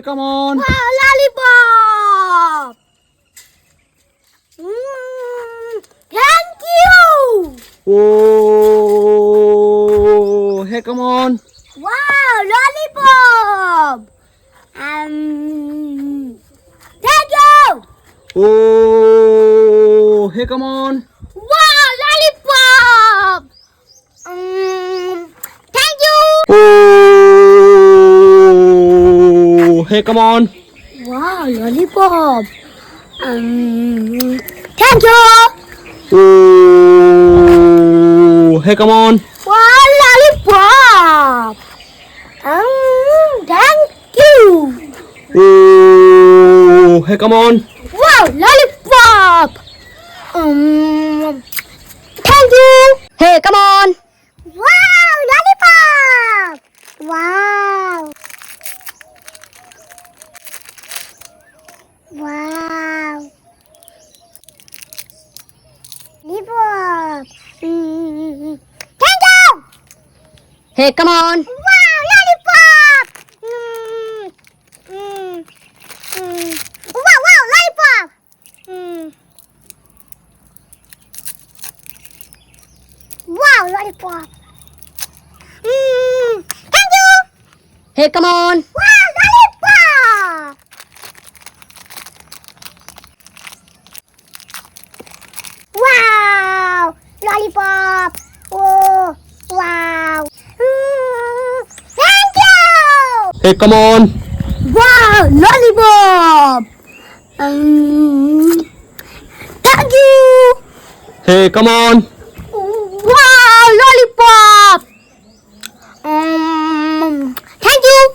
Hey, come on. Wow, lollipop. Thank you. Oh, hey, come on. Wow, lollipop. Thank you. Oh, hey, come on. Wow, lollipop. Thank you. Oh, hey, come on. Wow, lollipop. Thank you. Oh, hey, come on. Wow, lollipop. Thank you. Oh, hey, come on. Wow, lollipop. Thank you. Hey, come on. Wow, lollipop. Wow. Wow. Lollipop. Thank you. Hey, come on. Wow, lollipop. Wow, wow, lollipop. Wow, lollipop. Thank you. Hey, come on. Wow, lollipop. Wow, lollipop. Oh, wow. Thank you. Hey, come on. Wow, lollipop. Thank you. Hey, come on. Wow, lollipop. Thank you.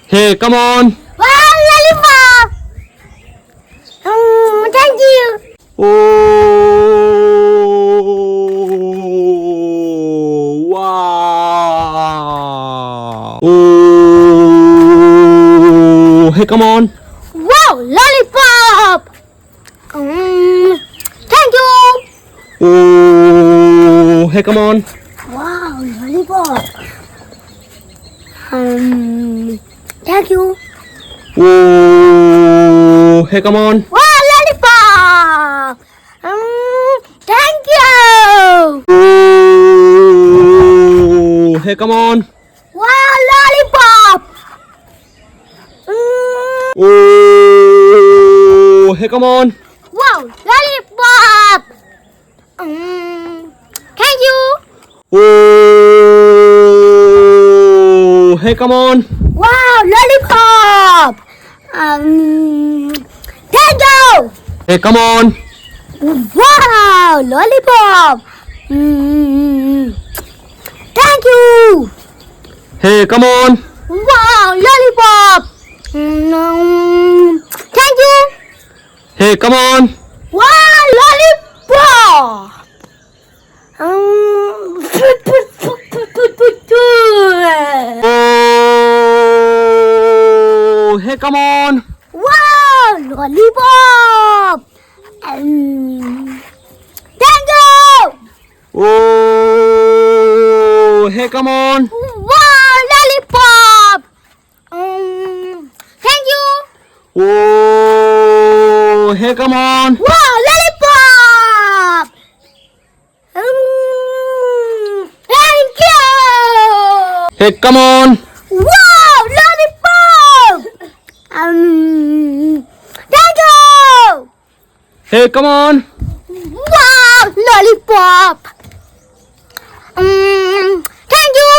Hey, come on. Wow, lollipop. Thank you. Oh, wow. Oh, hey, come on. Wow, lollipop. Thank you. Oh, hey, come on. Wow, lollipop. Thank you. Oh, hey, come on. Wow, lollipop. Thank you. Oh, hey, come on. Wow, lollipop. Oh, hey, come on. Wow, lollipop. Thank you. Oh, hey, come on. Wow, lollipop. Thank you. Hey, come on. Wow, lollipop. Thank you. Hey, come on. Wow, lollipop. Thank you. Hey, come on. Wow, lollipop. Oh, hey, come on. Wow, lollipop. Thank you. Oh, hey, come on. Wow, lollipop. Thank you. Oh, hey, come on. Wow, lollipop. Thank you. Hey, come on. Wow, lollipop. Thank you. Hey, come on. Wow, lollipop. Thank you.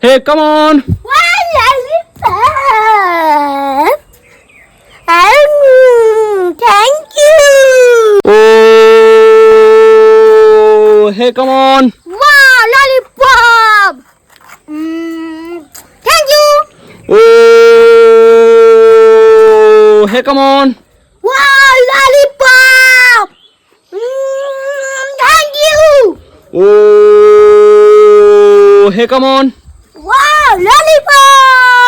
Hey, come on. Wow, lollipop. Thank you. Oh, hey, come on. Wow, lollipop. Thank you. Oh, hey, come on. Wow, lollipop. Thank you. Oh, hey, come on. Wow, lollipop.